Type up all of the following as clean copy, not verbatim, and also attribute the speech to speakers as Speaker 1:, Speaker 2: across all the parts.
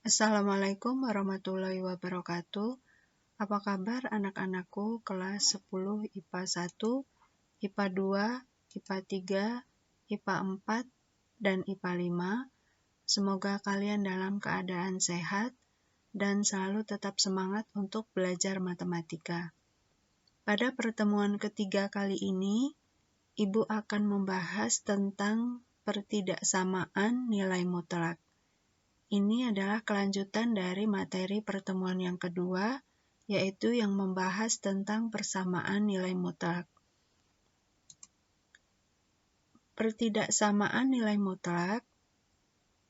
Speaker 1: Assalamualaikum warahmatullahi wabarakatuh. Apa kabar anak-anakku kelas 10 IPA 1, IPA 2, IPA 3, IPA 4, dan IPA 5? Semoga kalian dalam keadaan sehat dan selalu tetap semangat untuk belajar matematika. Pada pertemuan ketiga kali ini, Ibu akan membahas tentang pertidaksamaan nilai mutlak. Ini adalah kelanjutan dari materi pertemuan yang kedua, yaitu yang membahas tentang persamaan nilai mutlak. Pertidaksamaan nilai mutlak,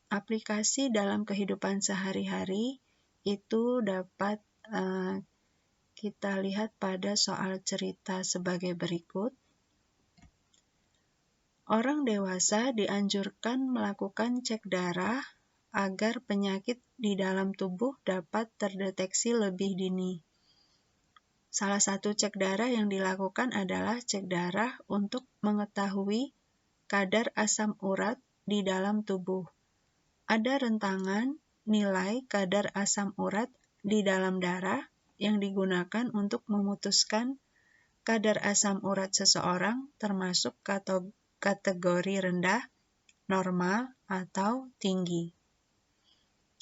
Speaker 1: aplikasi dalam kehidupan sehari-hari itu dapat kita lihat pada soal cerita sebagai berikut. Orang dewasa dianjurkan melakukan cek darah agar penyakit di dalam tubuh dapat terdeteksi lebih dini. Salah satu cek darah yang dilakukan adalah cek darah untuk mengetahui kadar asam urat di dalam tubuh. Ada rentangan nilai kadar asam urat di dalam darah yang digunakan untuk memutuskan kadar asam urat seseorang termasuk kategori rendah, normal, atau tinggi.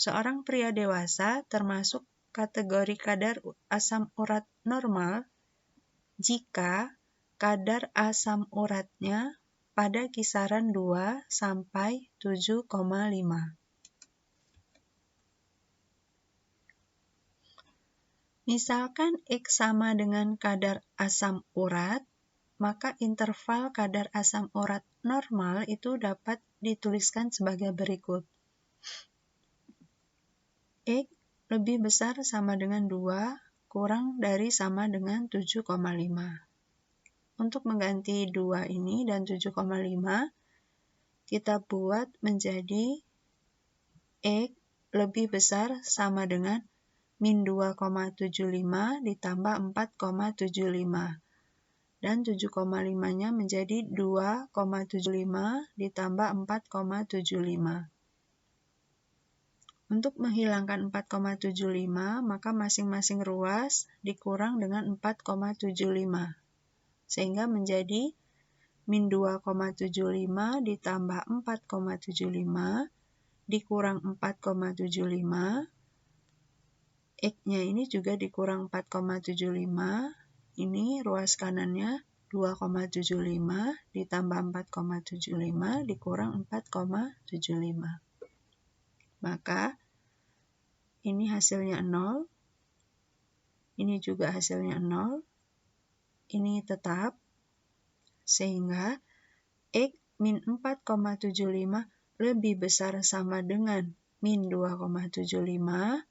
Speaker 1: Seorang pria dewasa termasuk kategori kadar asam urat normal jika kadar asam uratnya pada kisaran 2 sampai 7,5. Misalkan X sama dengan kadar asam urat, maka interval kadar asam urat normal itu dapat dituliskan sebagai berikut. X lebih besar sama dengan 2, kurang dari sama dengan 7,5. Untuk mengganti 2 ini dan 7,5, kita buat menjadi X lebih besar sama dengan min 2,75 ditambah 4,75. Dan 7,5-nya menjadi 2,75 ditambah 4,75. Untuk menghilangkan 4,75, maka masing-masing ruas dikurang dengan 4,75. Sehingga menjadi min 2,75 ditambah 4,75 dikurang 4,75. X-nya ini juga dikurang 4,75. Ini ruas kanannya 2,75 ditambah 4,75 dikurang 4,75. Maka ini hasilnya 0, ini juga hasilnya 0, ini tetap, sehingga X min 4,75 lebih besar sama dengan min 2,75,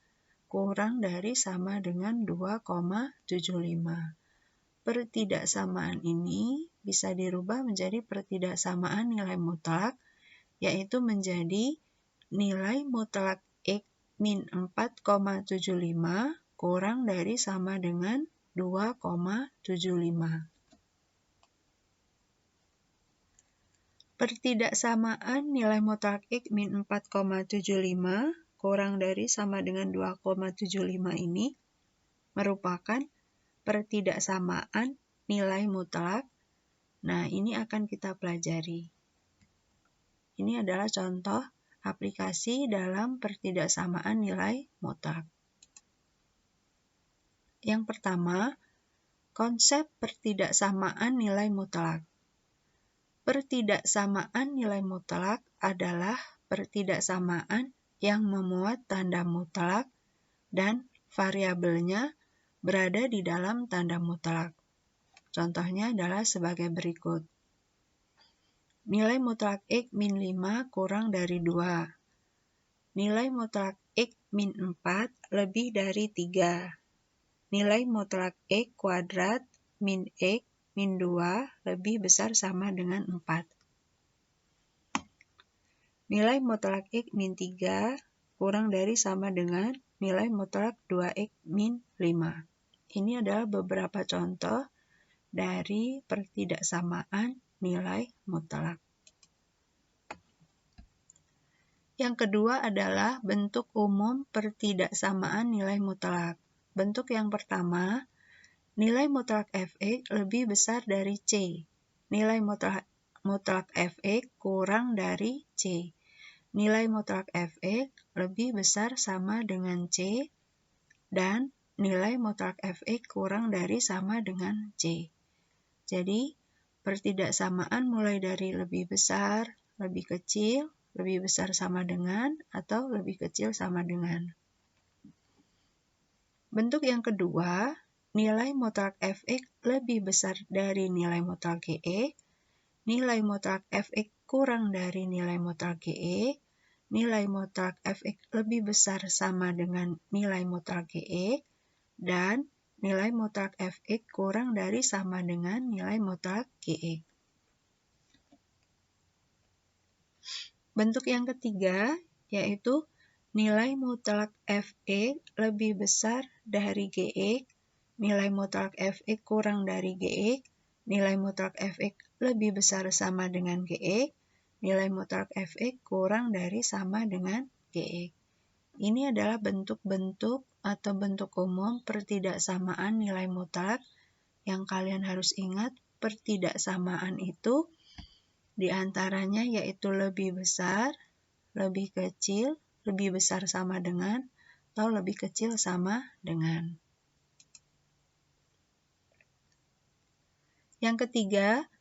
Speaker 1: kurang dari sama dengan 2,75. Pertidaksamaan ini bisa dirubah menjadi pertidaksamaan nilai mutlak, yaitu menjadi nilai mutlak X min 4,75 kurang dari sama dengan 2,75. Pertidaksamaan nilai mutlak X min 4,75 kurang dari sama dengan 2,75 ini merupakan pertidaksamaan nilai mutlak. Nah, ini akan kita pelajari. Ini adalah contoh aplikasi dalam pertidaksamaan nilai mutlak. Yang pertama, konsep pertidaksamaan nilai mutlak. Pertidaksamaan nilai mutlak adalah pertidaksamaan yang memuat tanda mutlak dan variabelnya berada di dalam tanda mutlak. Contohnya adalah sebagai berikut. Nilai mutlak X min 5 kurang dari 2. Nilai mutlak X min 4 lebih dari 3. Nilai mutlak X kuadrat min X min 2 lebih besar sama dengan 4. Nilai mutlak X min 3 kurang dari sama dengan nilai mutlak 2X min 5. Ini adalah beberapa contoh dari pertidaksamaan nilai mutlak. Yang kedua adalah bentuk umum pertidaksamaan nilai mutlak. Bentuk yang pertama, nilai mutlak Fx lebih besar dari C. Nilai mutlak Fx kurang dari C. Nilai mutlak Fx lebih besar sama dengan C dan nilai mutlak Fx kurang dari sama dengan C. Jadi, pertidaksamaan mulai dari lebih besar, lebih kecil, lebih besar sama dengan, atau lebih kecil sama dengan. Bentuk yang kedua, nilai mutlak Fx lebih besar dari nilai mutlak Gx, nilai mutlak Fx kurang dari nilai mutlak Gx, nilai mutlak Fx lebih besar sama dengan nilai mutlak Gx, dan nilai mutlak Fx kurang dari sama dengan nilai mutlak Gx. Bentuk yang ketiga, yaitu nilai mutlak Fx lebih besar dari Gx, nilai mutlak Fx kurang dari Gx, nilai mutlak Fx lebih besar sama dengan Gx, nilai mutlak Fx kurang dari sama dengan Gx. Ini adalah bentuk-bentuk atau bentuk umum pertidaksamaan nilai mutlak yang kalian harus ingat. Pertidaksamaan itu diantaranya yaitu lebih besar, lebih kecil, lebih besar sama dengan, atau lebih kecil sama dengan. Yang ketiga,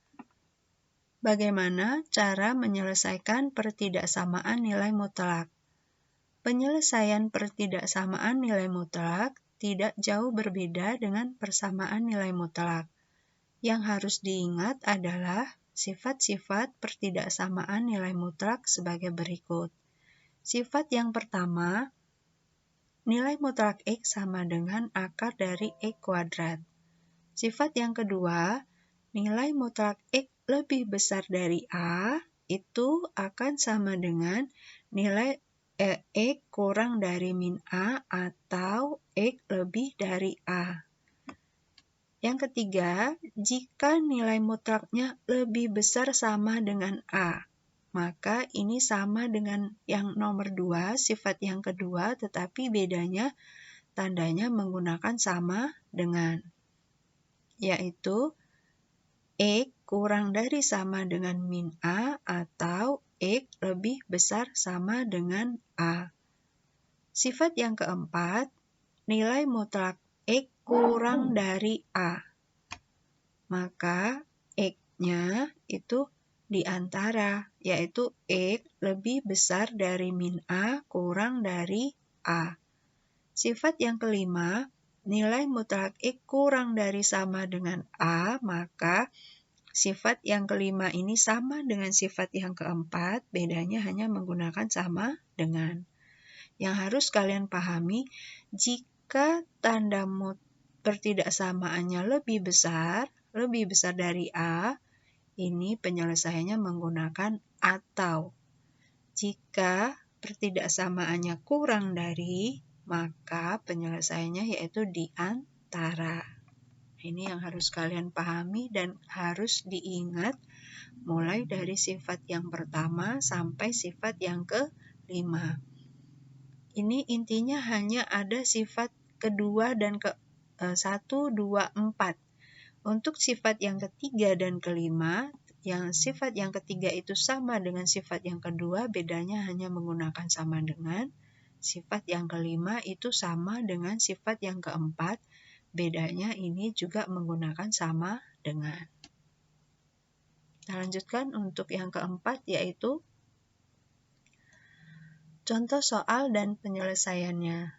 Speaker 1: bagaimana cara menyelesaikan pertidaksamaan nilai mutlak? Penyelesaian pertidaksamaan nilai mutlak tidak jauh berbeda dengan persamaan nilai mutlak. Yang harus diingat adalah sifat-sifat pertidaksamaan nilai mutlak sebagai berikut. Sifat yang pertama, nilai mutlak X sama dengan akar dari X kuadrat. Sifat yang kedua, nilai mutlak X lebih besar dari A, itu akan sama dengan nilai X kurang dari min A atau X lebih dari A. Yang ketiga, jika nilai mutlaknya lebih besar sama dengan A, maka ini sama dengan yang nomor 2, sifat yang kedua, tetapi bedanya tandanya menggunakan sama dengan, yaitu X kurang dari sama dengan min A atau X lebih besar sama dengan A. Sifat yang keempat, nilai mutlak X kurang dari A. Maka X-nya itu di antara, yaitu X lebih besar dari min A kurang dari A. Sifat yang kelima, nilai mutlak X kurang dari sama dengan A, maka sifat yang kelima ini sama dengan sifat yang keempat, bedanya hanya menggunakan sama dengan. Yang harus kalian pahami, jika tanda pertidaksamaannya lebih besar dari A, ini penyelesaiannya menggunakan atau. Jika pertidaksamaannya kurang dari, maka penyelesaiannya yaitu di antara. Ini yang harus kalian pahami dan harus diingat mulai dari sifat yang pertama sampai sifat yang kelima. Ini intinya hanya ada sifat kedua dan ke-1, 2, 4. Untuk sifat yang ketiga dan kelima, yang sifat yang ketiga itu sama dengan sifat yang kedua, bedanya hanya menggunakan sama dengan. Sifat yang kelima itu sama dengan sifat yang keempat, bedanya ini juga menggunakan sama dengan. Kita lanjutkan untuk yang keempat, yaitu contoh soal dan penyelesaiannya.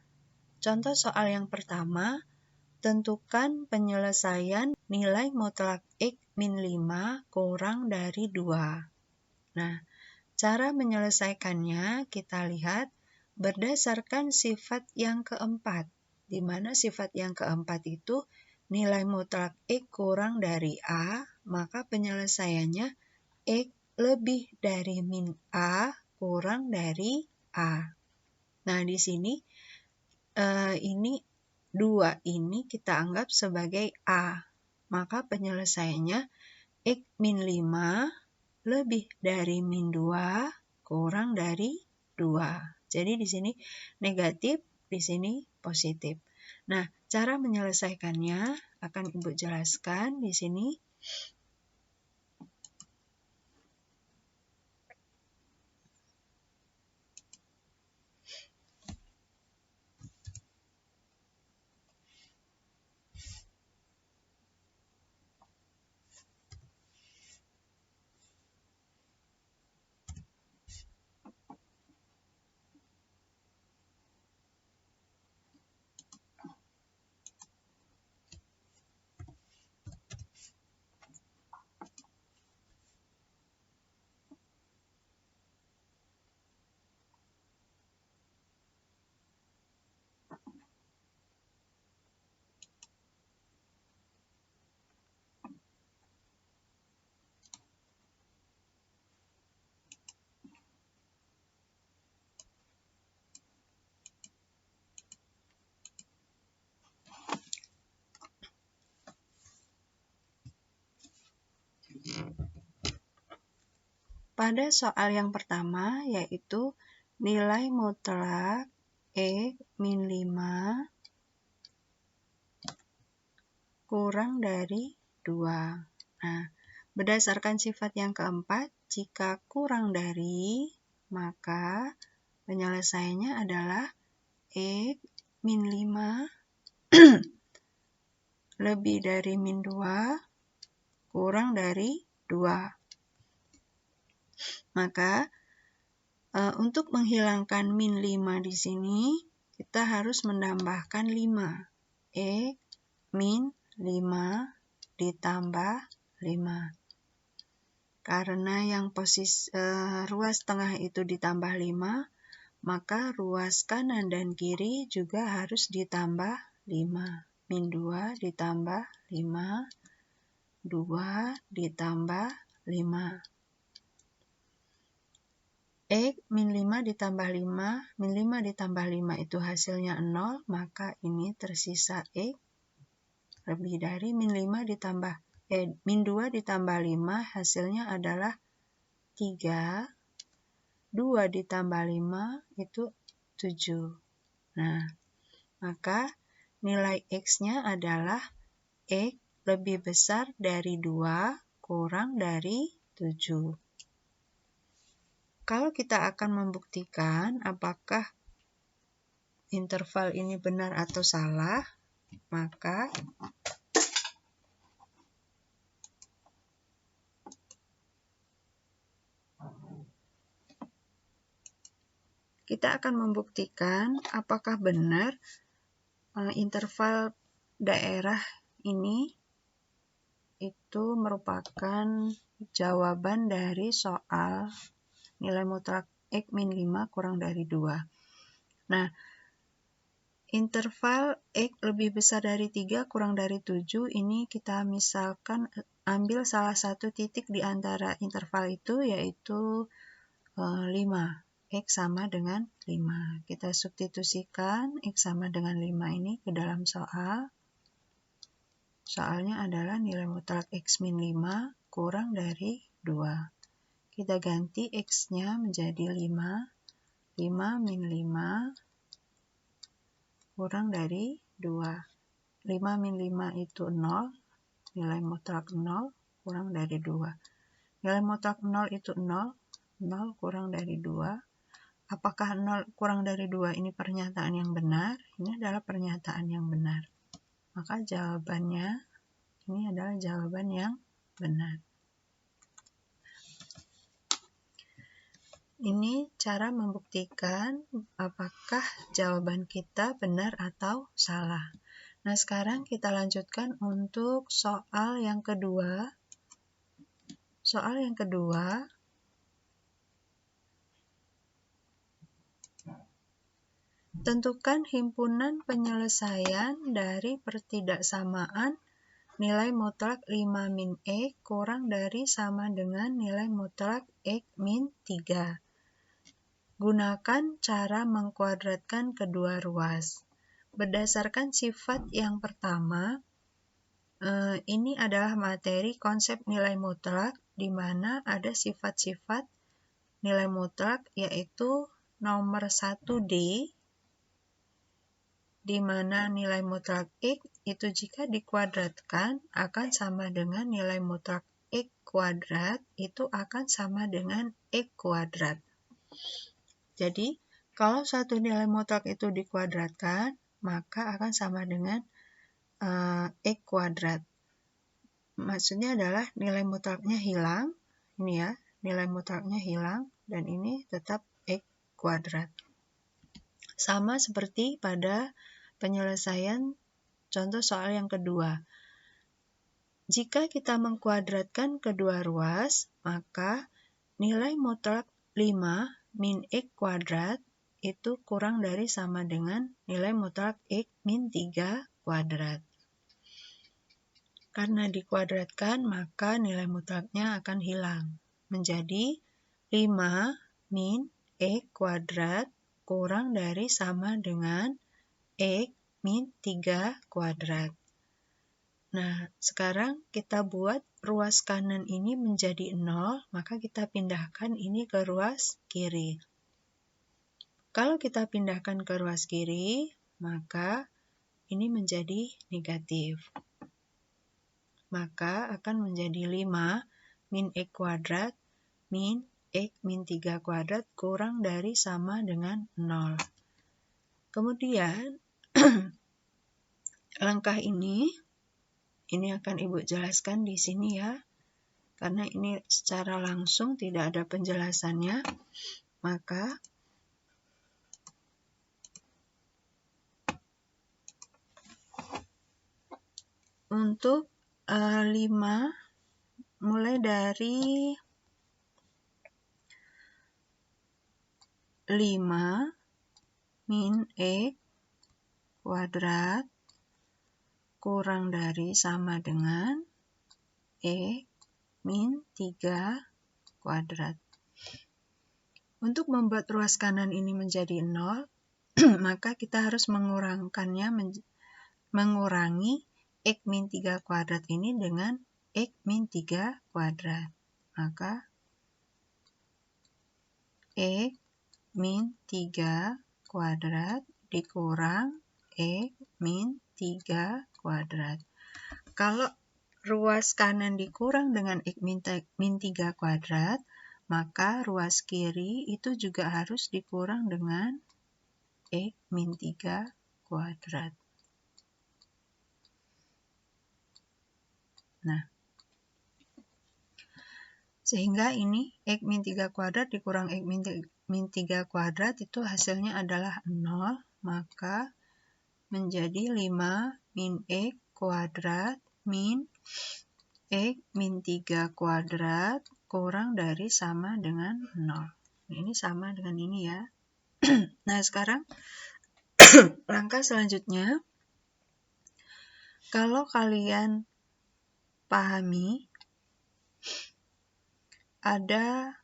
Speaker 1: Contoh soal yang pertama, tentukan penyelesaian nilai mutlak X min 5 kurang dari 2. Nah, cara menyelesaikannya kita lihat berdasarkan sifat yang keempat, di mana sifat yang keempat itu nilai mutlak X kurang dari A, maka penyelesaiannya X lebih dari min A kurang dari A. Nah, di sini ini 2 ini kita anggap sebagai A. Maka penyelesaiannya X min 5 lebih dari min 2 kurang dari 2. Jadi di sini negatif, di sini positif. Nah, cara menyelesaikannya akan Ibu jelaskan di sini. Pada soal yang pertama, yaitu nilai mutlak X min 5 kurang dari 2. Nah, berdasarkan sifat yang keempat, jika kurang dari, maka penyelesaiannya adalah X min 5 lebih dari min 2 kurang dari 2. Maka untuk menghilangkan min 5 di sini, kita harus menambahkan 5. X min 5 ditambah 5. Karena yang ruas tengah itu ditambah 5, maka ruas kanan dan kiri juga harus ditambah 5. Min 2 ditambah 5, 2 ditambah 5. X min 5 ditambah 5, min 5 ditambah 5 itu hasilnya 0, maka ini tersisa X lebih dari min 5 ditambah, min 2 ditambah 5 hasilnya adalah 3, 2 ditambah 5 itu 7. Nah, maka nilai X-nya adalah X lebih besar dari 2 kurang dari 7. Kalau kita akan membuktikan apakah interval ini benar atau salah, maka kita akan membuktikan apakah benar interval daerah ini itu merupakan jawaban dari soal nilai mutlak X min 5 kurang dari 2. Nah, interval X lebih besar dari 3 kurang dari 7 ini kita misalkan ambil salah satu titik di antara interval itu, yaitu 5. X sama dengan 5. Kita substitusikan X sama dengan 5 ini ke dalam soal. Soalnya adalah nilai mutlak X min 5 kurang dari 2. Kita ganti X-nya menjadi 5. 5 min 5 kurang dari 2. 5 min 5 itu 0. Nilai mutlak 0 kurang dari 2. Nilai mutlak 0 itu 0. 0 kurang dari 2. Apakah 0 kurang dari 2 ini pernyataan yang benar? Ini adalah pernyataan yang benar. Maka jawabannya, ini adalah jawaban yang benar. Ini cara membuktikan apakah jawaban kita benar atau salah. Nah, sekarang kita lanjutkan untuk soal yang kedua. Soal yang kedua, tentukan himpunan penyelesaian dari pertidaksamaan nilai mutlak 5 min X kurang dari sama dengan nilai mutlak X min 3. Gunakan cara mengkuadratkan kedua ruas. Berdasarkan sifat yang pertama, ini adalah materi konsep nilai mutlak, di mana ada sifat-sifat nilai mutlak, yaitu nomor 1D, di mana nilai mutlak X itu jika dikuadratkan akan sama dengan nilai mutlak X kuadrat, itu akan sama dengan X kuadrat. Jadi, kalau satu nilai mutlak itu dikuadratkan, maka akan sama dengan X kuadrat. Maksudnya adalah nilai mutlaknya hilang, ini ya, nilai mutlaknya hilang, dan ini tetap X kuadrat. Sama seperti pada penyelesaian contoh soal yang kedua. Jika kita mengkuadratkan kedua ruas, maka nilai mutlak 5 min X kuadrat itu kurang dari sama dengan nilai mutlak X min 3 kuadrat. Karena dikuadratkan, maka nilai mutlaknya akan hilang. Menjadi 5 min X kuadrat kurang dari sama dengan X min 3 kuadrat. Nah, sekarang kita buat ruas kanan ini menjadi 0, maka kita pindahkan ini ke ruas kiri. Kalau kita pindahkan ke ruas kiri, maka ini menjadi negatif. Maka akan menjadi 5 min X kuadrat min X min 3 kuadrat kurang dari sama dengan 0. Kemudian, langkah ini akan Ibu jelaskan di sini ya, karena ini secara langsung tidak ada penjelasannya, maka untuk 5, mulai dari 5 min X kuadrat kurang dari sama dengan X min 3 kuadrat. Untuk membuat ruas kanan ini menjadi 0, maka kita harus mengurangi X min 3 kuadrat ini dengan X min 3 kuadrat. Maka X min 3 kuadrat dikurang X min 3 kuadrat. Kalau ruas kanan dikurang dengan X min 3 kuadrat, maka ruas kiri itu juga harus dikurang dengan X min 3 kuadrat. Nah, sehingga ini X min 3 kuadrat dikurang X min 3 kuadrat itu hasilnya adalah 0, maka menjadi 5 min X kuadrat min X min 3 kuadrat kurang dari sama dengan 0. Ini sama dengan ini ya. Nah, sekarang langkah selanjutnya, kalau kalian pahami, ada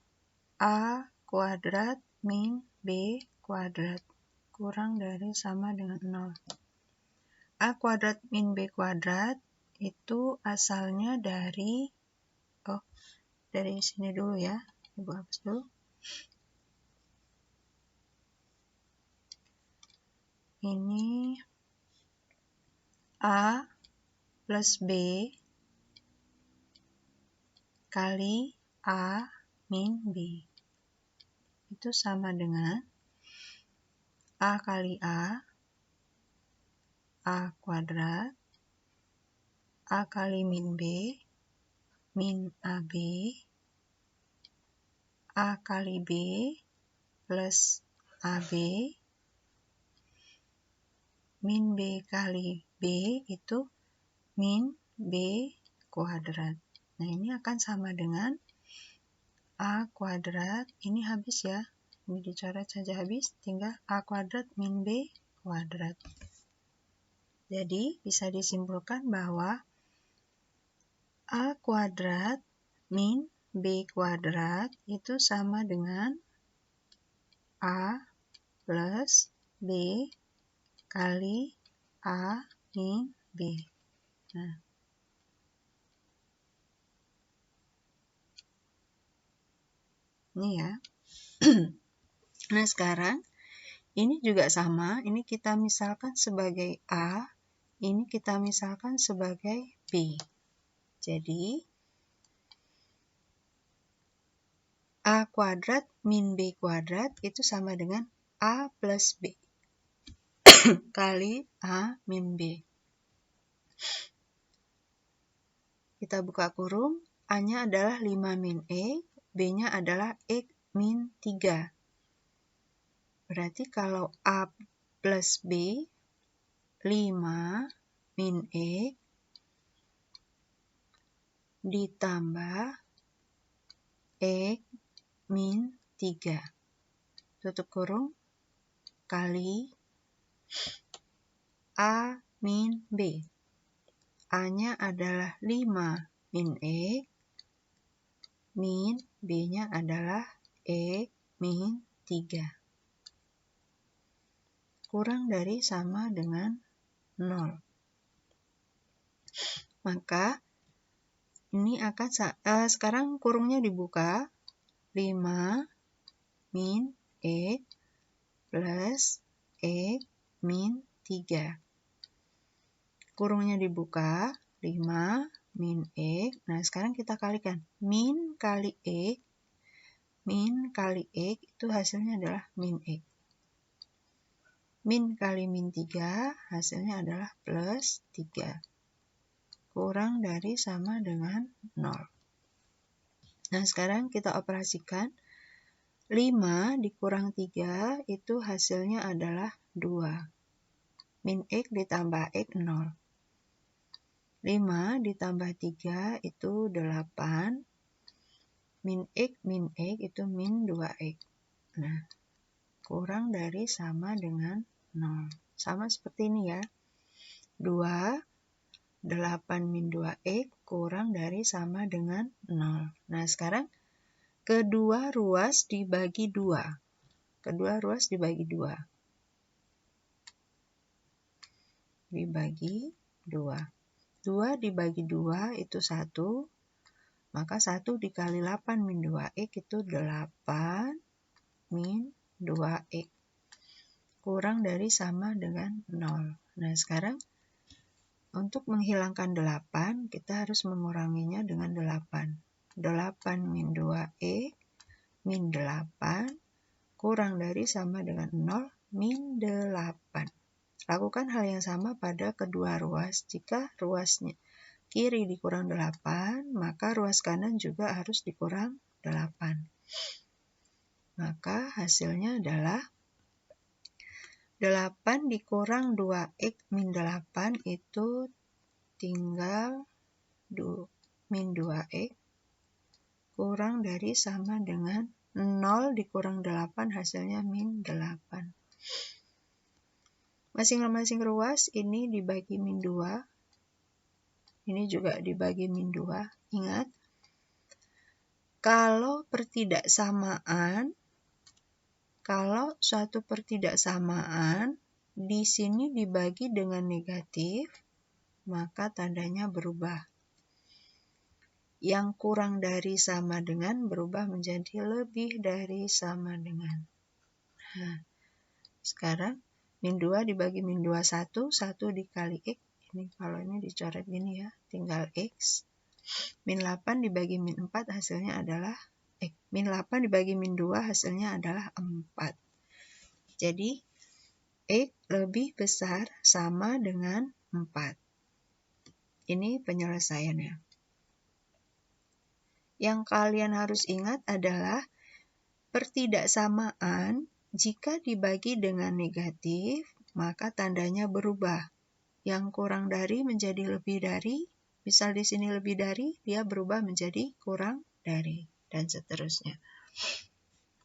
Speaker 1: A kuadrat min B kuadrat kurang dari sama dengan 0. A kuadrat min B kuadrat itu asalnya dari sini dulu ya. Ibu hapus dulu. Ini A plus B kali A min B. Itu sama dengan A kali A kuadrat, A kali min B, min AB, A kali B plus AB, min B kali B itu min B kuadrat. Nah, ini akan sama dengan A kuadrat, ini habis ya, ini dicoret saja habis, tinggal A kuadrat min B kuadrat. Jadi, bisa disimpulkan bahwa A kuadrat min B kuadrat itu sama dengan A plus B kali A min B. Nah, ini ya. Nah, sekarang ini juga sama, ini kita misalkan sebagai A, ini kita misalkan sebagai B. Jadi, A kuadrat min B kuadrat itu sama dengan A plus B kali A min B. Kita buka kurung, A-nya adalah 5 min E, B-nya adalah X min 3. Berarti kalau A plus B, 5 min E ditambah X min 3. Tutup kurung, kali A min B. A-nya adalah 5 min X, min B-nya adalah X min 3. Kurang dari sama dengan 0. Maka ini akan sekarang kurungnya dibuka, 5 min X plus X min 3. Kurungnya dibuka, 5 min X. Nah, sekarang kita kalikan. Min kali X itu hasilnya adalah min X. Min kali min 3 hasilnya adalah plus 3. Kurang dari sama dengan 0. Nah, sekarang kita operasikan. 5 dikurang 3 itu hasilnya adalah 2. Min X ditambah X 0. 5 ditambah 3 itu 8. Min X itu min 2X. Nah, kurang dari sama dengan 0. Sama seperti ini ya. 2, 8 min 2X kurang dari sama dengan 0. Nah, sekarang kedua ruas dibagi 2. Kedua ruas dibagi 2. Dibagi 2. 2 dibagi 2 itu 1. Maka 1 dikali 8 min 2X itu 8 min 2X. Kurang dari sama dengan 0. Nah, sekarang untuk menghilangkan 8, kita harus menguranginya dengan 8. 8 min 2X min 8 kurang dari sama dengan 0 min 8. Lakukan hal yang sama pada kedua ruas. Jika ruasnya kiri dikurang 8, maka ruas kanan juga harus dikurang 8. Maka hasilnya adalah 8 dikurang 2X min 8 itu tinggal min 2X kurang dari sama dengan 0 dikurang 8 hasilnya min 8. Masing-masing ruas ini dibagi min 2. Ini juga dibagi min 2. Ingat, kalau suatu pertidaksamaan di sini dibagi dengan negatif, maka tandanya berubah. Yang kurang dari sama dengan berubah menjadi lebih dari sama dengan. Nah, sekarang min 2 dibagi min 2, 1 dikali X. Ini kalau ini dicoret gini ya, tinggal X. Min 8 dibagi min 4 hasilnya adalah X. Min 8 dibagi min 2 hasilnya adalah 4. Jadi, X lebih besar sama dengan 4. Ini penyelesaiannya. Yang kalian harus ingat adalah pertidaksamaan jika dibagi dengan negatif, maka tandanya berubah. Yang kurang dari menjadi lebih dari, misal di sini lebih dari, dia berubah menjadi kurang dari, dan seterusnya.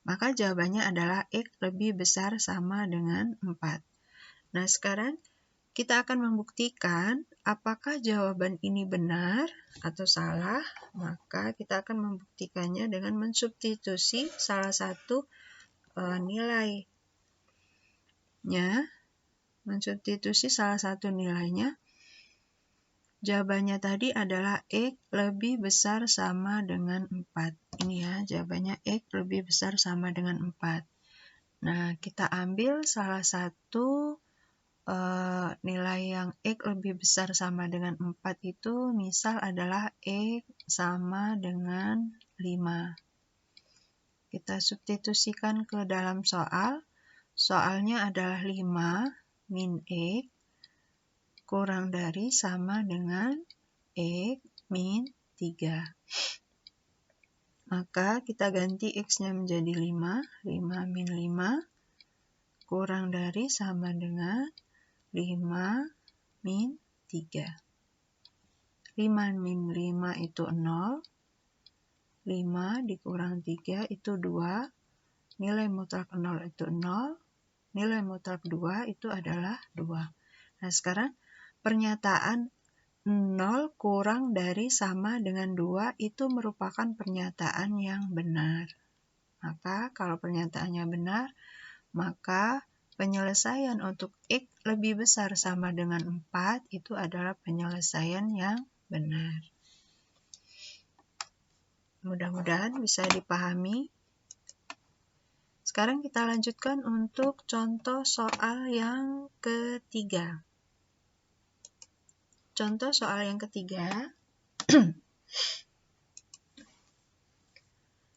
Speaker 1: Maka jawabannya adalah X lebih besar sama dengan 4. Nah, sekarang kita akan membuktikan apakah jawaban ini benar atau salah. Maka kita akan membuktikannya dengan mensubstitusi salah satu nilainya. Mensubstitusi salah satu nilainya. Jawabannya tadi adalah X lebih besar sama dengan 4. Ini ya, jawabannya X lebih besar sama dengan 4. Nah, kita ambil salah satu nilai yang X lebih besar sama dengan 4 itu misal adalah X sama dengan 5. Kita substitusikan ke dalam soal. Soalnya adalah 5 min X kurang dari sama dengan X min 3. Maka kita ganti X-nya menjadi 5. 5 min 5 kurang dari sama dengan 5 min 3. 5 min 5 itu 0. 5 dikurang 3 itu 2. Nilai mutlak 0 itu 0. Nilai mutlak 2 itu adalah 2. Nah, sekarang pernyataan 0 kurang dari sama dengan 2 itu merupakan pernyataan yang benar. Maka kalau pernyataannya benar, maka penyelesaian untuk X lebih besar sama dengan 4 itu adalah penyelesaian yang benar. Mudah-mudahan bisa dipahami. Sekarang kita lanjutkan untuk contoh soal yang ketiga. Contoh soal yang ketiga.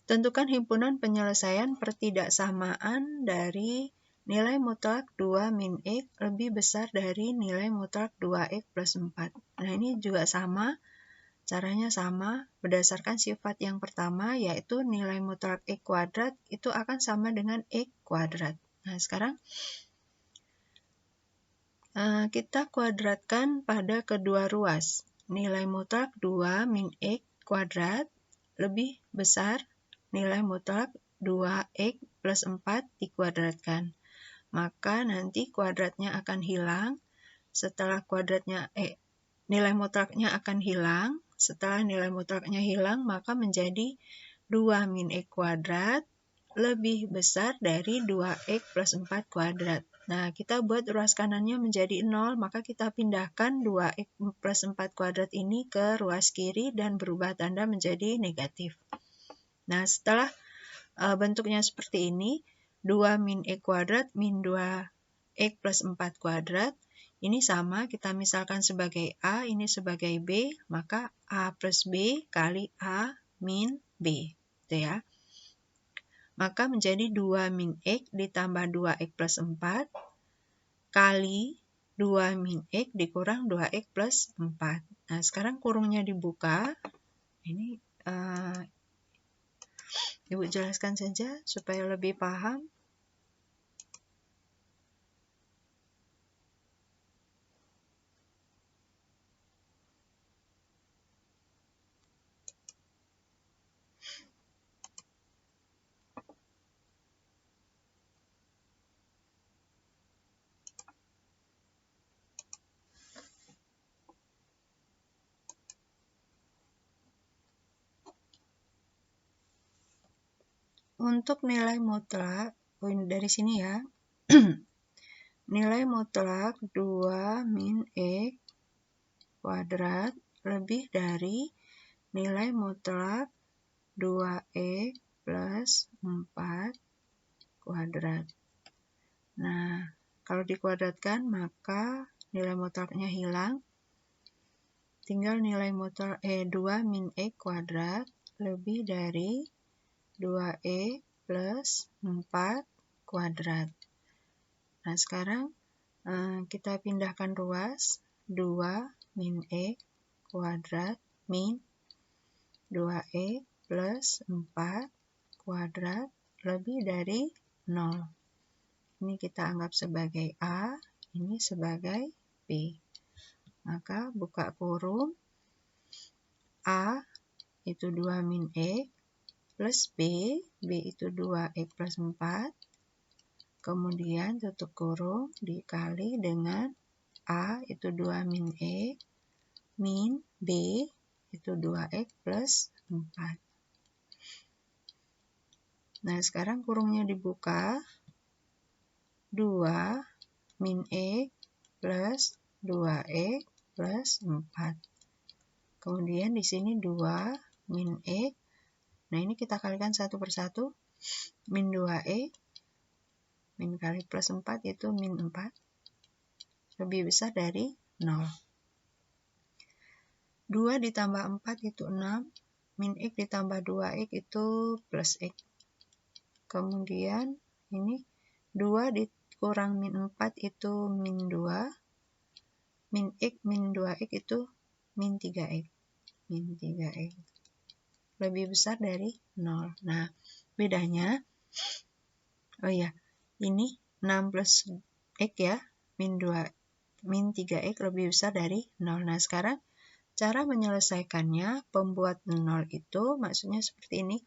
Speaker 1: Tentukan himpunan penyelesaian pertidaksamaan dari nilai mutlak 2 min X lebih besar dari nilai mutlak 2X plus 4. Nah, ini juga sama. Caranya sama. Berdasarkan sifat yang pertama, yaitu nilai mutlak X kuadrat itu akan sama dengan X kuadrat. Nah, sekarang kita kuadratkan pada kedua ruas. Nilai mutlak 2 min X kuadrat lebih besar nilai mutlak 2X plus 4 dikuadratkan. Maka nanti kuadratnya akan hilang. Setelah nilai mutlaknya akan hilang. Setelah nilai mutlaknya hilang, maka menjadi 2 min X kuadrat lebih besar dari 2X plus 4 kuadrat. Nah, kita buat ruas kanannya menjadi 0, maka kita pindahkan 2X plus 4 kuadrat ini ke ruas kiri dan berubah tanda menjadi negatif. Nah, setelah bentuknya seperti ini, 2 min X kuadrat min 2X plus 4 kuadrat, ini sama, kita misalkan sebagai A, ini sebagai B, maka A plus B kali A min B. Gitu ya. Maka menjadi 2 min X ditambah 2X plus 4 kali 2 min X dikurang 2X plus 4. Nah, sekarang kurungnya dibuka. Ini Ibu jelaskan saja supaya lebih paham. Untuk nilai mutlak, dari sini ya, nilai mutlak 2 min X kuadrat lebih dari nilai mutlak 2X plus 4 kuadrat. Nah, kalau dikuadratkan, maka nilai mutlaknya hilang. Tinggal nilai mutlak 2 min X kuadrat lebih dari 2X plus 4 kuadrat. Nah, sekarang kita pindahkan ruas. 2 min X kuadrat min 2X plus 4 kuadrat lebih dari 0. Ini kita anggap sebagai A, ini sebagai B. Maka buka kurung, A itu 2 min X plus B, B itu 2X plus 4, kemudian tutup kurung dikali dengan A itu 2 min X, min B itu 2X plus 4. Nah, sekarang kurungnya dibuka, 2 min X plus 2X plus 4. Kemudian di sini 2 min X. Nah, ini kita kalikan satu persatu. Min 2X Min kali plus 4 itu min 4. Lebih besar dari 0. 2 ditambah 4 itu 6. Min X ditambah 2X itu plus X. Kemudian ini 2 dikurang min 4 itu min 2. Min X min 2X itu min 3X. Min 3X. Lebih besar dari 0. Nah, bedanya, oh ya, ini 6 plus X ya, min 3X lebih besar dari 0. Nah, sekarang cara menyelesaikannya, pembuat 0 itu maksudnya seperti ini.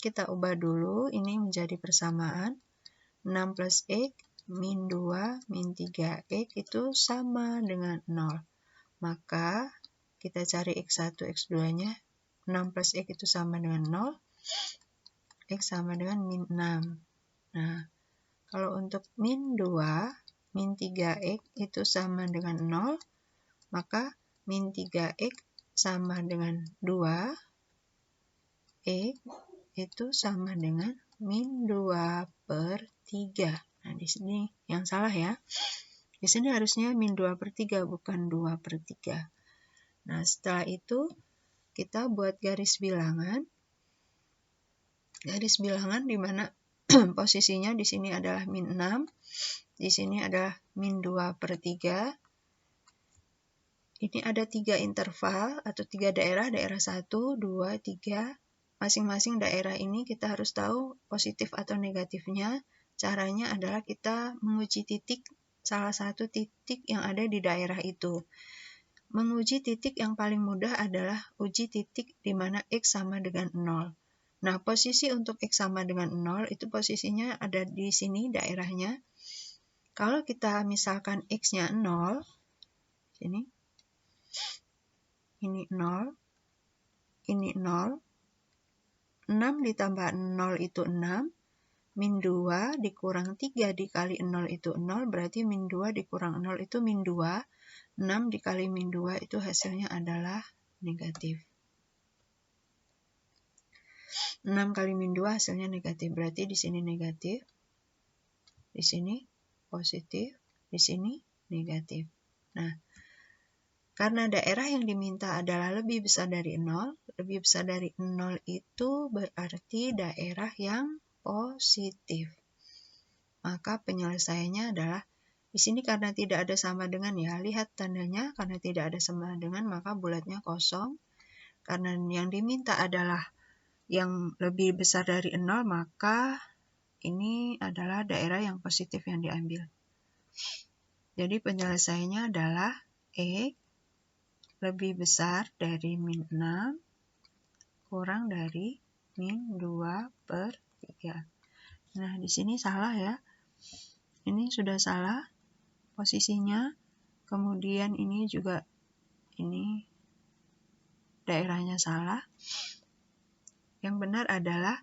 Speaker 1: Kita ubah dulu, ini menjadi persamaan. 6 plus X min 2 min 3X itu sama dengan 0. Maka kita cari X1, X2-nya. 6 plus X itu sama dengan 0. X sama dengan min 6. Nah, kalau untuk min 2, min 3X itu sama dengan 0. Maka min 3X sama dengan 2, X itu sama dengan min 2 per 3. Nah, di sini yang salah ya. Di sini harusnya min 2 per 3, bukan 2 per 3. Nah, setelah itu kita buat garis bilangan. Garis bilangan di mana posisinya di sini adalah min 6, di sini adalah min 2 per 3. Ini ada 3 interval atau 3 daerah 1, 2, 3. Masing-masing daerah ini kita harus tahu positif atau negatifnya. Caranya adalah kita menguji titik, salah satu titik yang ada di daerah itu. Menguji titik yang paling mudah adalah uji titik di mana X sama dengan 0. Nah, posisi untuk X sama dengan 0 itu posisinya ada di sini daerahnya. Kalau kita misalkan X-nya 0, sini, ini 0, ini 0, 6 ditambah 0 itu 6, min 2 dikurang 3 dikali 0 itu 0, berarti min 2 dikurang 0 itu min 2, 6 dikali min 2 itu hasilnya adalah negatif. 6 kali min 2 hasilnya negatif, berarti di sini negatif, di sini positif, di sini negatif. Nah, karena daerah yang diminta adalah lebih besar dari 0, lebih besar dari 0 itu berarti daerah yang positif. Maka penyelesaiannya adalah, di sini karena tidak ada sama dengan ya, lihat tandanya, karena tidak ada sama dengan maka bulatnya kosong. Karena yang diminta adalah yang lebih besar dari 0, maka ini adalah daerah yang positif yang diambil. Jadi penyelesaiannya adalah X lebih besar dari min 6 kurang dari min 2 per 3. Nah, di sini salah ya. Ini sudah salah posisinya. Kemudian ini juga, ini daerahnya salah. Yang benar adalah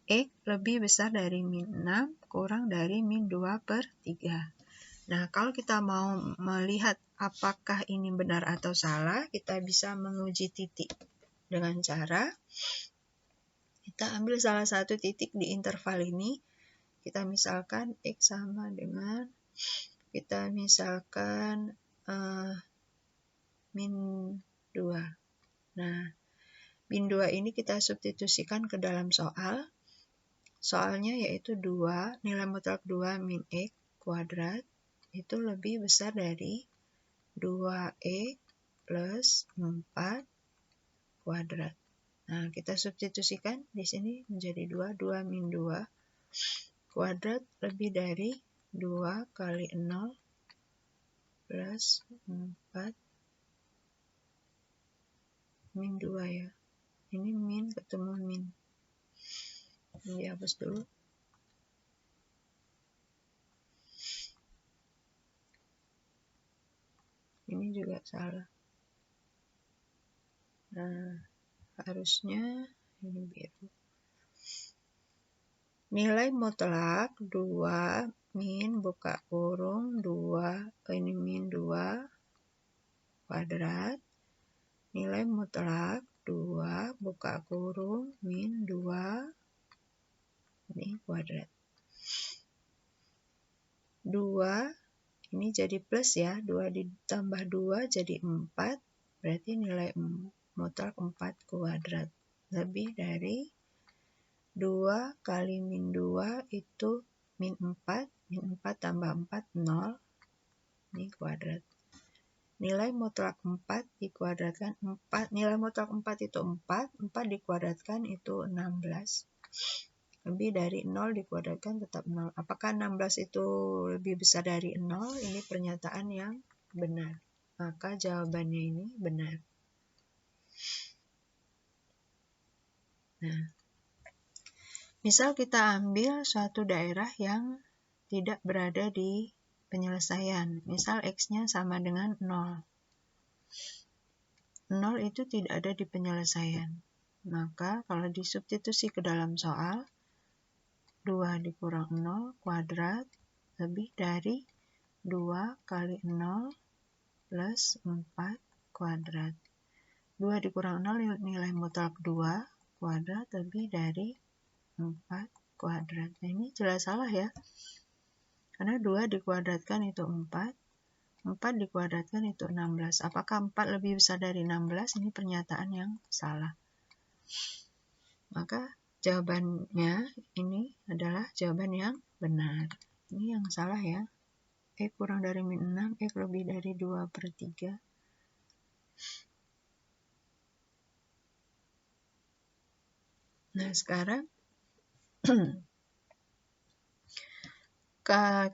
Speaker 1: X lebih besar dari min 6 kurang dari min 2 per 3. Nah, kalau kita mau melihat apakah ini benar atau salah, kita bisa menguji titik dengan cara kita ambil salah satu titik di interval ini. Kita misalkan X sama dengan, kita misalkan min 2. Nah, min 2 ini kita substitusikan ke dalam soal. Soalnya yaitu 2, nilai mutlak 2 min X kuadrat itu lebih besar dari 2X plus 4 kuadrat. Nah, kita substitusikan di sini menjadi 2 min 2 kuadrat lebih dari 2 kali 0 plus 4 min 2 ya. Ini min ketemu min. Ini dihapus dulu. Ini juga salah. Nah, harusnya ini biru. Nilai mutlak 2 min buka kurung 2, ini min 2 kuadrat. Nilai mutlak 2 buka kurung min 2 ini kuadrat. 2, ini jadi plus ya, 2 ditambah 2 jadi 4, berarti nilai mutlak 4 kuadrat. Lebih dari 2 kali min 2 itu min 4, min 4 tambah 4, 0, ini kuadrat. Nilai mutlak 4 dikuadratkan 4, nilai mutlak 4 itu 4, 4 dikuadratkan itu 16. Lebih dari 0 dikuadratkan tetap 0. Apakah 16 itu lebih besar dari 0? Ini pernyataan yang benar. Maka jawabannya ini benar. Nah, misal kita ambil suatu daerah yang tidak berada di penyelesaian. Misal X-nya sama dengan 0. 0 itu tidak ada di penyelesaian. Maka kalau disubstitusi ke dalam soal, 2 dikurang 0 kuadrat lebih dari 2 kali 0 plus 4 kuadrat. 2 dikurang 0 nilai mutlak 2 kuadrat lebih dari 4 kuadrat. Nah, ini jelas salah ya. Karena 2 dikuadratkan itu 4, 4 dikuadratkan itu 16. Apakah 4 lebih besar dari 16? Ini pernyataan yang salah. Maka jawabannya ini adalah jawaban yang benar. Ini yang salah ya. X kurang dari min 6, X lebih dari 2/3. Nah, sekarang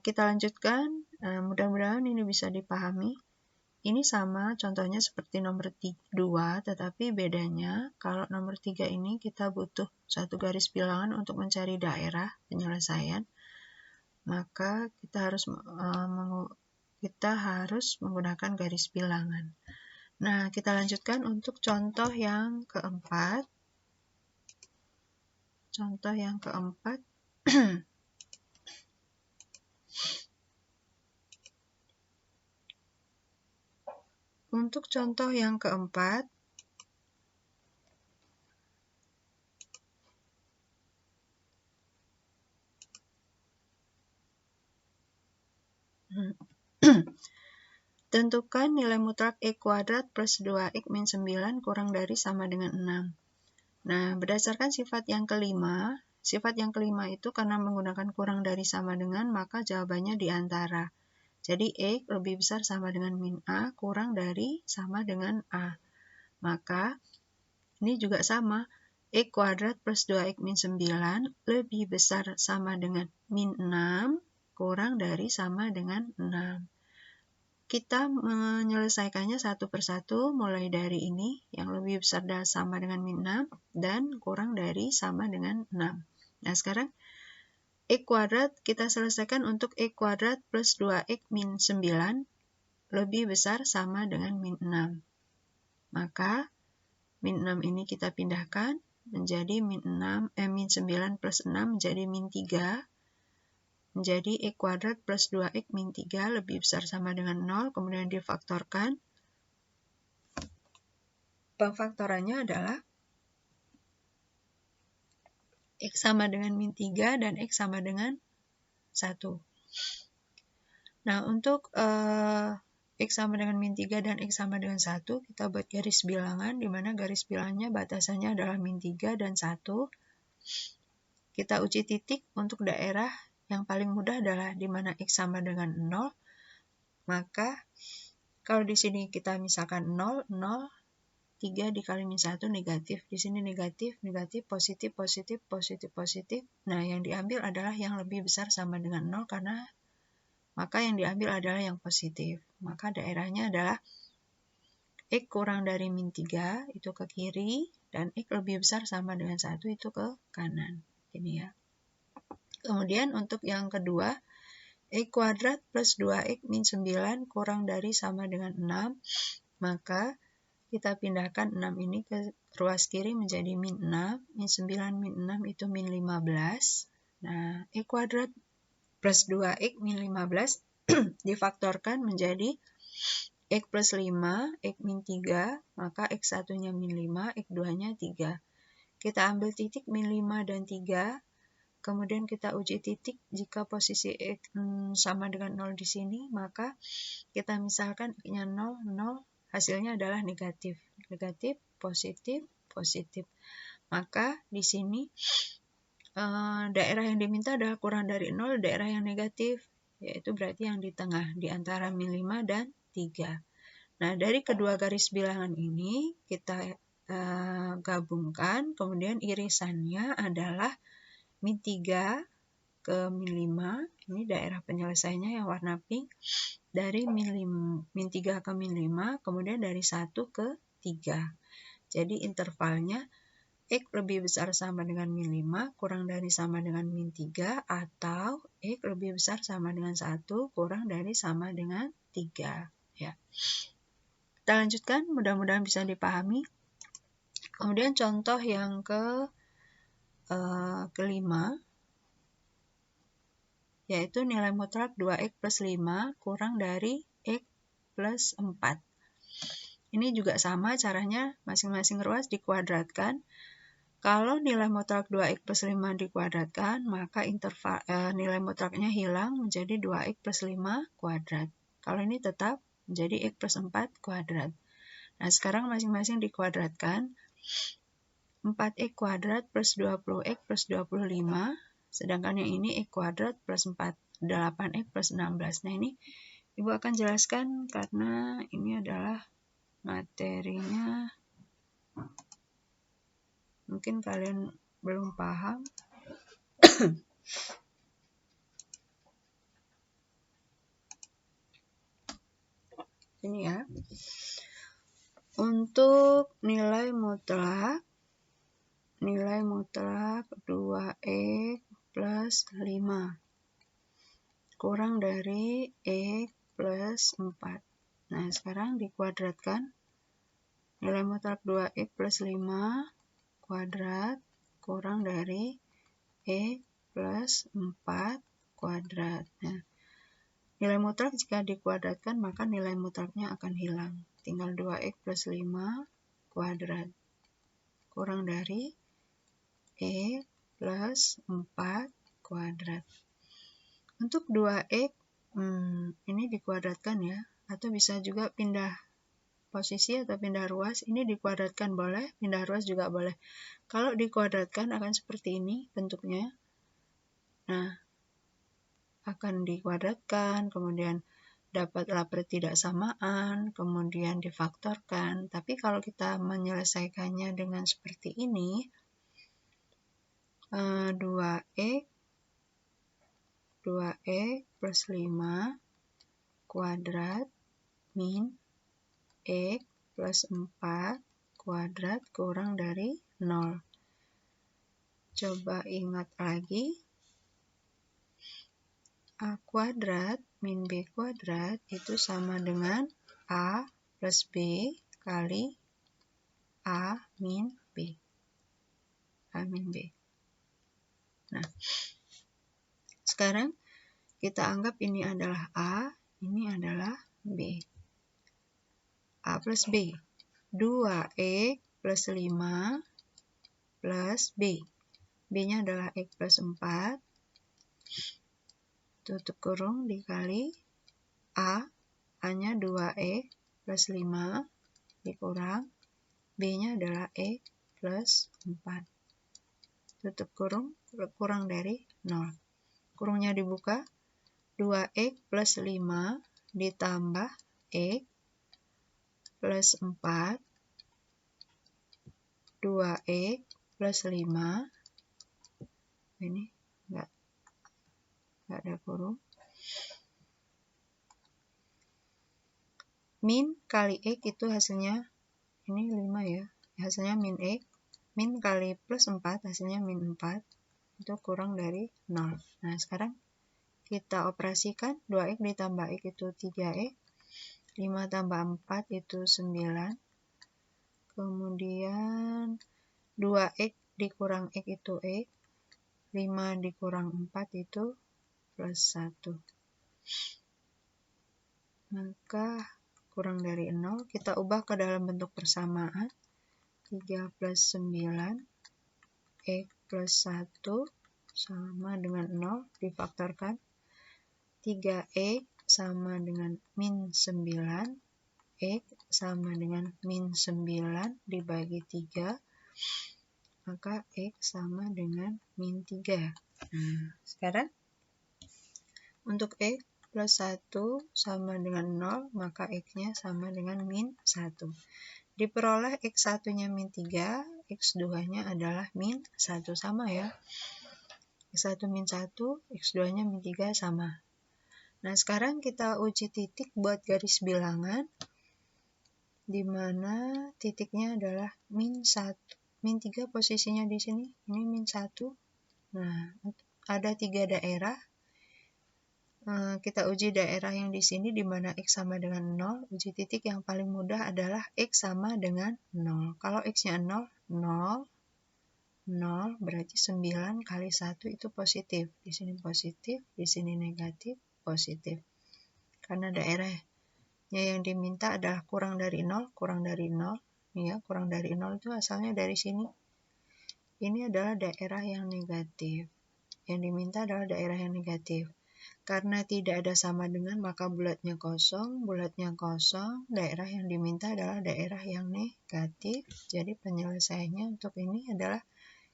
Speaker 1: kita lanjutkan. Mudah-mudahan ini bisa dipahami. Ini sama contohnya seperti nomor 2, tetapi bedanya kalau nomor 3 ini kita butuh satu garis bilangan untuk mencari daerah penyelesaian. Maka kita harus menggunakan garis bilangan. Nah, kita lanjutkan untuk contoh yang keempat. Contoh yang keempat. Untuk contoh yang keempat, tentukan nilai mutlak X kuadrat plus 2X min 9 kurang dari sama dengan 6. Nah, berdasarkan sifat yang kelima itu karena menggunakan kurang dari sama dengan, maka jawabannya di antara. Jadi, X lebih besar sama dengan min A, kurang dari sama dengan A. Maka, ini juga sama. X kuadrat plus 2X min 9 lebih besar sama dengan min 6, kurang dari sama dengan 6. Kita menyelesaikannya satu persatu, mulai dari ini, yang lebih besar dan sama dengan min 6, dan kurang dari sama dengan 6. Nah, sekarang X kuadrat kita selesaikan untuk X kuadrat plus 2X min 9 lebih besar sama dengan min 6. Maka min 6 ini kita pindahkan menjadi min 9 plus 6 menjadi min 3. Menjadi X kuadrat plus 2X min 3 lebih besar sama dengan 0, kemudian difaktorkan. Pengfaktorannya adalah X sama dengan min 3 dan X sama dengan 1. Nah, untuk X sama dengan min 3 dan X sama dengan 1, kita buat garis bilangan, di mana garis bilangannya batasannya adalah min 3 dan 1. Kita uji titik untuk daerah yang paling mudah adalah di mana X sama dengan 0. Maka, kalau di sini kita misalkan 0, 0, 3 dikali min 1 negatif. Di sini negatif, negatif, positif, positif, positif, positif. Nah, yang diambil adalah yang lebih besar sama dengan 0, karena maka yang diambil adalah yang positif. Maka daerahnya adalah X kurang dari min 3 itu ke kiri, dan X lebih besar sama dengan 1 itu ke kanan. Ini ya. Kemudian untuk yang kedua, X kuadrat plus 2X min 9 kurang dari sama dengan 6, maka kita pindahkan 6 ini ke ruas kiri menjadi min 6, min 9 min 6 itu min 15. Nah, X kuadrat plus 2X min 15 difaktorkan menjadi X plus 5, X min 3, maka X 1-nya min 5, X 2-nya 3. Kita ambil titik min 5 dan 3, kemudian kita uji titik. Jika posisi X sama dengan 0 di sini, maka kita misalkan X-nya 0, 0, hasilnya adalah negatif. Negatif, positif, positif. Maka di sini daerah yang diminta adalah kurang dari 0, daerah yang negatif, yaitu berarti yang di tengah, di antara min 5 dan 3. Nah, dari kedua garis bilangan ini, kita gabungkan, kemudian irisannya adalah min 3 ke min 5, ini daerah penyelesaiannya yang warna pink, dari min 3 ke min 5, kemudian dari 1 ke 3. Jadi intervalnya X lebih besar sama dengan min 5, kurang dari sama dengan min 3, atau X lebih besar sama dengan 1, kurang dari sama dengan 3. Ya. Kita lanjutkan, mudah-mudahan bisa dipahami. Kemudian contoh yang kelima, yaitu nilai mutlak 2x plus 5 kurang dari x plus 4. Ini juga sama caranya, masing-masing ruas dikuadratkan. Kalau nilai mutlak 2x plus 5 dikuadratkan, maka nilai mutlaknya hilang menjadi 2x plus 5 kuadrat. Kalau ini tetap menjadi x plus 4 kuadrat. Nah, sekarang masing-masing dikuadratkan. 4x kuadrat plus 20x plus 25, sedangkan yang ini x kuadrat plus 8x plus 16. Nah, ini Ibu akan jelaskan karena ini adalah materinya, mungkin kalian belum paham. Ini ya. Untuk nilai mutlak 2x plus 5 kurang dari x plus 4. Nah, sekarang dikuadratkan. Nilai mutlak 2x plus 5 kuadrat kurang dari x plus 4 kuadrat. Nah, nilai mutlak jika dikuadratkan, maka nilai mutlaknya akan hilang. Tinggal 2x plus 5 kuadrat kurang dari x plus 4 kuadrat. Untuk 2x, ini dikuadratkan ya, atau bisa juga pindah posisi atau pindah ruas. Ini dikuadratkan boleh, pindah ruas juga boleh. Kalau dikuadratkan akan seperti ini bentuknya. Nah, akan dikuadratkan, kemudian dapatlah pertidaksamaan, kemudian difaktorkan. Tapi kalau kita menyelesaikannya dengan seperti ini, 2x plus 5 kuadrat min x plus 4 kuadrat kurang dari 0. Coba ingat lagi. A kuadrat min B kuadrat itu sama dengan A plus B kali A min B. A min B. Nah, sekarang kita anggap ini adalah A, ini adalah B. A plus B. 2x plus 5 plus B. B-nya adalah x plus 4. Tutup kurung dikali A. A-nya 2x plus 5 dikurang. B-nya adalah x plus 4. Tutup kurung, kurang dari 0. Kurungnya dibuka. 2x plus 5 ditambah x plus 4, 2x plus 5, ini enggak ada kurung, min kali x itu hasilnya, ini 5 ya, hasilnya min x, min kali plus 4 hasilnya min 4, itu kurang dari 0. Nah, sekarang kita operasikan, 2x ditambah x itu 3x, 5 tambah 4 itu 9, kemudian 2x dikurang x itu x, 5 dikurang 4 itu plus 1. Maka kurang dari 0, kita ubah ke dalam bentuk persamaan. 3 plus 9, x plus 1 sama dengan 0 difaktorkan. 3x sama dengan min 9. X sama dengan min 9 dibagi 3. Maka X sama dengan min 3. Nah, sekarang untuk X plus 1 sama dengan 0, maka X-nya sama dengan min 1. Diperoleh X1-nya min 3, X2-nya adalah min 1, sama ya. X1 min 1, X2-nya min 3 sama. Nah, sekarang kita uji titik buat garis bilangan, di mana titiknya adalah min 1. Min 3 posisinya di sini, ini min 1. Nah, ada 3 daerah. Kita uji daerah yang di sini di mana X sama dengan 0. Uji titik yang paling mudah adalah X sama dengan 0. Kalau X-nya 0, 0, 0 berarti 9 kali 1 itu positif. Di sini positif, di sini negatif, positif. Karena daerahnya yang diminta adalah kurang dari 0, kurang dari 0. Nih ya, kurang dari 0 itu asalnya dari sini. Ini adalah daerah yang negatif. Yang diminta adalah daerah yang negatif. Karena tidak ada sama dengan, maka bulatnya kosong, daerah yang diminta adalah daerah yang negatif. Jadi penyelesaiannya untuk ini adalah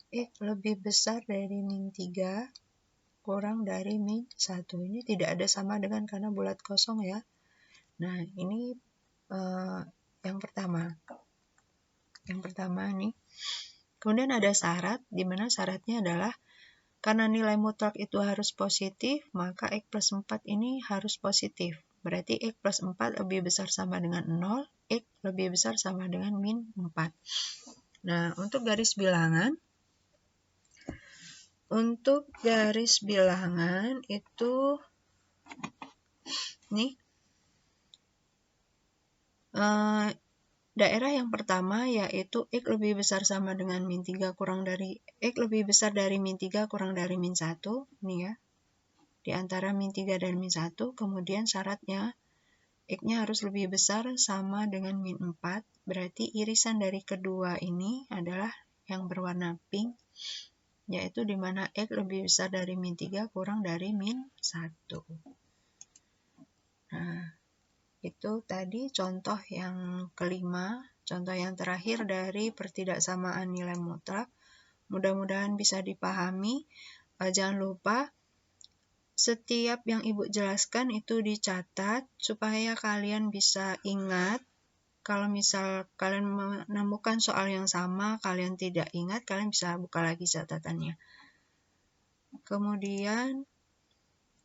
Speaker 1: X lebih besar dari min 3 kurang dari min 1. Ini tidak ada sama dengan karena bulat kosong ya. Nah, ini yang pertama. Yang pertama nih. Kemudian ada syarat, di mana syaratnya adalah karena nilai mutlak itu harus positif, maka X plus 4 ini harus positif. Berarti X plus 4 lebih besar sama dengan 0, X lebih besar sama dengan min 4. Nah, untuk garis bilangan itu nih, daerah yang pertama yaitu X lebih besar sama dengan min 3 kurang dari X lebih besar dari min 3 kurang dari min 1, nih ya. Di antara min 3 dan min 1, kemudian syaratnya X-nya harus lebih besar sama dengan min 4, berarti irisan dari kedua ini adalah yang berwarna pink, yaitu di mana X lebih besar dari min 3 kurang dari min 1. Nah, itu tadi contoh yang kelima, contoh yang terakhir dari pertidaksamaan nilai mutlak. Mudah-mudahan bisa dipahami. Jangan lupa setiap yang Ibu jelaskan itu dicatat supaya kalian bisa ingat. Kalau misal kalian menemukan soal yang sama, kalian tidak ingat, kalian bisa buka lagi catatannya. Kemudian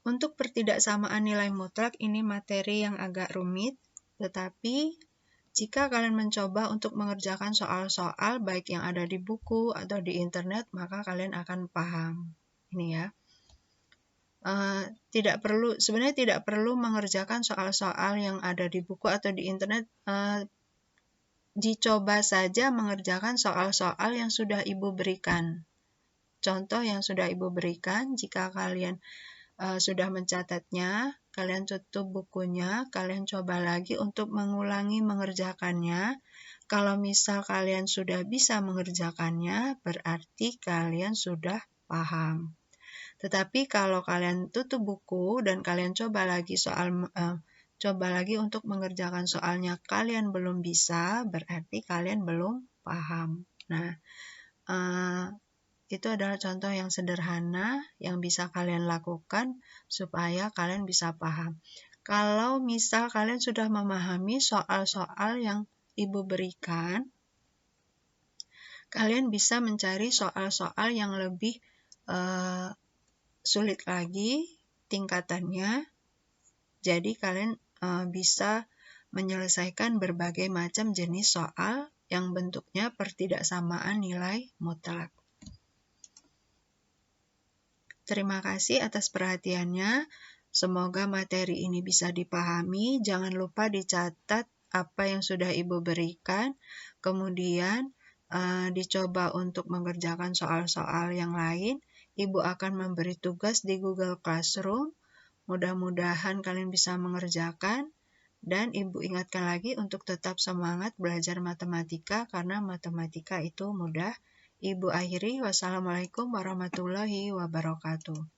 Speaker 1: untuk pertidaksamaan nilai mutlak, ini materi yang agak rumit, tetapi jika kalian mencoba untuk mengerjakan soal-soal baik yang ada di buku atau di internet, maka kalian akan paham. Ini ya. Sebenarnya tidak perlu mengerjakan soal-soal yang ada di buku atau di internet. Dicoba saja mengerjakan soal-soal yang sudah Ibu berikan. Contoh yang sudah Ibu berikan, jika kalian sudah mencatatnya, kalian tutup bukunya, kalian coba lagi untuk mengulangi mengerjakannya. Kalau misal kalian sudah bisa mengerjakannya, berarti kalian sudah paham. Tetapi kalau kalian tutup buku dan kalian coba lagi untuk mengerjakan soalnya, kalian belum bisa, berarti kalian belum paham. Nah, itu adalah contoh yang sederhana yang bisa kalian lakukan supaya kalian bisa paham. Kalau misal kalian sudah memahami soal-soal yang Ibu berikan, kalian bisa mencari soal-soal yang lebih sulit lagi tingkatannya. Jadi kalian bisa menyelesaikan berbagai macam jenis soal yang bentuknya pertidaksamaan nilai mutlak. Terima kasih atas perhatiannya. Semoga materi ini bisa dipahami. Jangan lupa dicatat apa yang sudah Ibu berikan. Kemudian dicoba untuk mengerjakan soal-soal yang lain. Ibu akan memberi tugas di Google Classroom. Mudah-mudahan kalian bisa mengerjakan. Dan Ibu ingatkan lagi untuk tetap semangat belajar matematika karena matematika itu mudah. Ibu akhiri, wassalamualaikum warahmatullahi wabarakatuh.